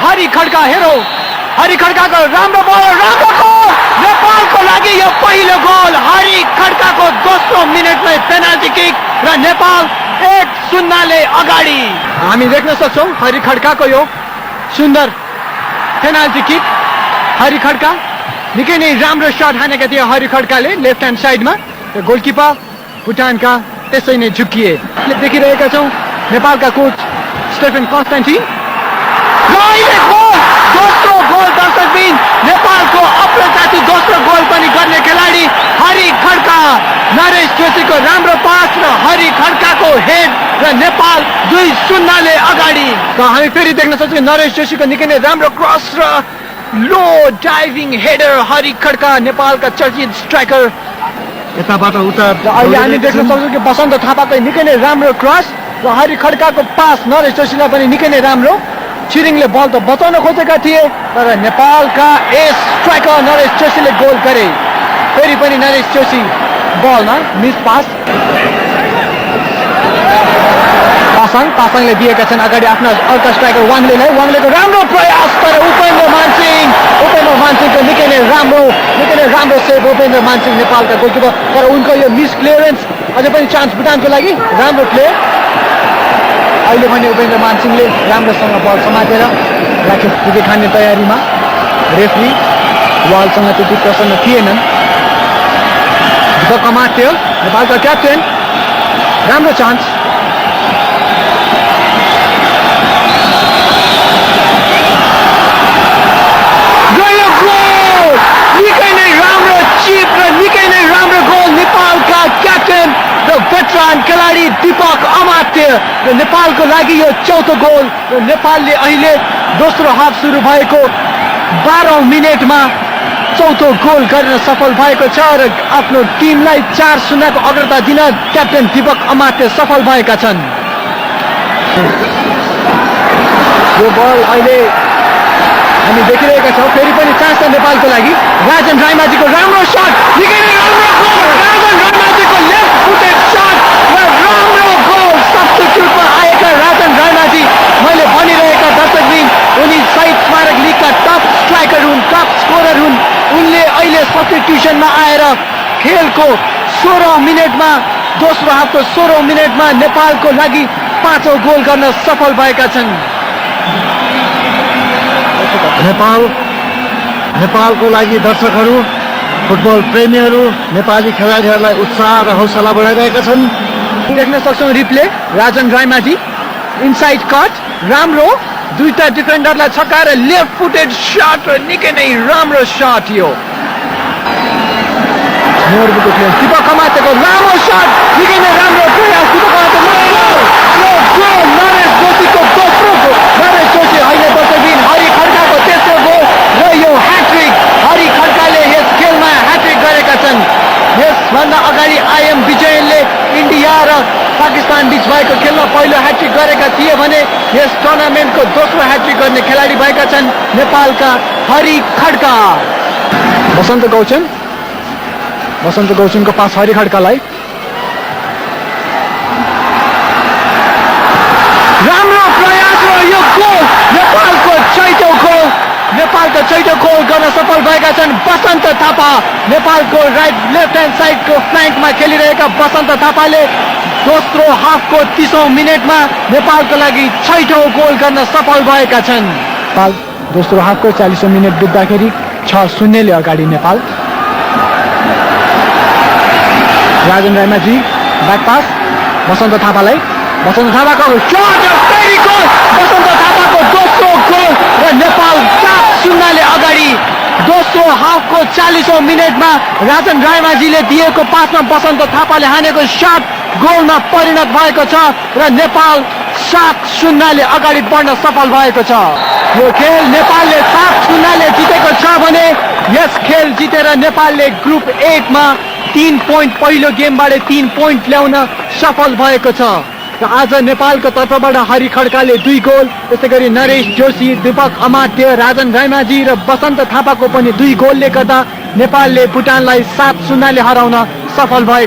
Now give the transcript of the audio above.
हरि खड्का हेरो हरि खड्काको राम्रो बल राम्रो गोल नेपालको लागि यो पहिलो गोल हरि खड्काको दोस्रो मिनेटमै पेनाल्टी किक र नेपाल 1-0 अगाडि। हामी देख्न सक्छौं हरि खड्काको यो सुन्दर पेनाल्टी किक। हरि खड्का निकै नै राम्रो शट हानेका थिए हरि खड्काले लेफ्ट ह्यान्ड साइडमा। गोलकिपर भुटानका त्यसै नै झुकिए। देखिरहेका छौं नेपालका कोच स्टेफन कन्स्टान्टिन। दोस्रो गोल दर्शकबिन नेपालको अप्रत्याशित दोस्रो गोल पनि गर्ने खेलाडी हरि खड्का। नरेश जोशीको राम्रो पास र हरि खड्काको हेड र नेपाल 2-0 अगाडि। हामी फेरि देख्न सक्छौं नरेश जोशीको निकै नै राम्रो क्रस र लो डाइभिङ हेडर हरि खड्का नेपालका चर्चित स्ट्राइकर। यताबाट उता अहिले हामी देख्न सक्छौं कि बसन्त थापाको निकै नै राम्रो क्रस र हरि खड्काको पास नरेश जोशीलाई पनि निकै नै राम्रो। छिरिङले बल त बचाउन खोजेका थिए तर नेपालका एस स्ट्राइकर नरेश जोशीले गोल गरे। फेरि पनि नरेश जोशी बलमा मिस पास। पासाङले दिएका छन् अगाडि आफ्नो अर्का स्ट्राइकर वाङलेको राम्रो प्रयास तर उपेन्द्र मानसिंहको निकै नै राम्रो सेभ। उपेन्द्र मानसिंह नेपालका गोलकिपर तर उनको यो मिस क्लियरेन्स अझै पनि चान्स भुटानको लागि। राम्रो प्ले अहिले पनि उपेन्द्र मानसिंहले राम्रोसँग बल समातेर राखे। विकेट खाने तयारीमा रेफ्री वालसँग त्यति प्रसन्न थिएनन्। दीपक अमात्य नेपालका क्याप्टेन। राम्रो चान्स निकै नै राम्रो चिप र निकै नै राम्रो गोल नेपालका क्याप्टेन र भेटरान खेलाडी दीपक अमात्य र नेपालको लागि यो चौथो गोल। र नेपालले अहिले दोस्रो हाफ सुरु भएको 12 मिनेटमा चौथो गोल गर्न सफल भएको छ र आफ्नो टिमलाई 4-0 को अग्रता दिन क्याप्टेन दीपक अमात्य सफल भएका छन्। यो बल अहिले हामी देखिरहेका छौं। फेरि पनि चान्स छ नेपालको लागि। राजन रायमाझीको राम्रो शट निकै नै राम्रो गोल। राजन रायमाझीको लेफ्ट फुटेड शट र राम्रो गोल। सब्स्टिट्युटमा आएका राजन रायमाझी मैले भनिरहेका दर्शकबिन उनी शहीद स्मारक लिगका टप स्ट्राइकर हुन्, टप स्कोरर हुन्। उनले अहिले सब्स्टिट्युसनमा आएर खेलको 16 मिनेटमा दोस्रो हाफको 16 मिनेटमा नेपालको लागि 5औं गोल गर्न सफल भएका छन्। नेपालको लागि दर्शकहरू, फुटबल प्रेमीहरू नेपाली खेलाडीहरूलाई उत्साह र हौसला बढाइरहेका छन्। देख्न सक्छौं replay Rajan Raimajhi inside cut राम्रो दुईटा डिफेन्डरलाई छकाएर लेफ्ट फुटेड शट र निकै नै राम्रो शट। यो दीपक अमात्यको लामो शट निकै नै राम्रो प्रयास। दीपक नरेश जोशीको दोस्रो गोल। नरेश जोशी अहिले दर्शकबिन हरि खड्काको तेस्रो गोल र यो ह्याट्रिक हरि खड्काले यस खेलमा ह्याट्रिक गरेका छन्। यसभन्दा अगाडि आइएम विजयनले इन्डिया र पाकिस्तान बीच भएको खेलमा पहिलो ह्याट्रिक गरेका थिए भने यस टुर्नामेन्टको दोस्रो ह्याट्रिक गर्ने खेलाडी भएका छन् नेपालका हरि खड्का। बसन्त गौचनको पास हरि खड्कालाई। राम्रो प्रयास र यो गोल नेपालको छैटौं गोल गर्न सफल भएका छन् बसन्त थापा। नेपालको लेफ्ट ह्यान्ड साइडको फ्ल्याङ्कमा खेलिरहेका बसन्त थापाले दोस्रो हाफको 30औं मिनेटमा नेपालको लागि 6औं गोल गर्न सफल भएका छन्। नेपाल दोस्रो हाफको 40औं मिनेट बित्दाखेरि 6-0 अगाडि नेपाल। राजन रायमाझी ब्याक पास बसन्त थापालाई। बसन्त थापाको शट र फेरि गोल। बसन्त थापाको दोस्रो गोल र नेपाल 7-0 अगाडि। दोस्रो हाफको 40औं मिनेटमा राजन रायमाझीले दिएको पासमा बसन्त थापाले हानेको शट गोलमा परिणत भएको छ र नेपाल 7-0 अगाडि बढ्न सफल भएको छ। यो खेल नेपालले 7-0 जितेको छ भने यस खेल जितेर नेपालले ग्रुप 1 मा 3 पोइन्ट पहिलो गेमबाट 3 पोइन्ट ल्याउन सफल भएको छ। र आज नेपालको तर्फबाट हरि खड्काले 2 गोल, त्यसैगरी नरेश जोशी, दीपक अमात्य, राजन रायमाझी र बसन्त थापाको पनि 2 गोलले गर्दा नेपालले भुटानलाई 7-0 हराउन सफल भएको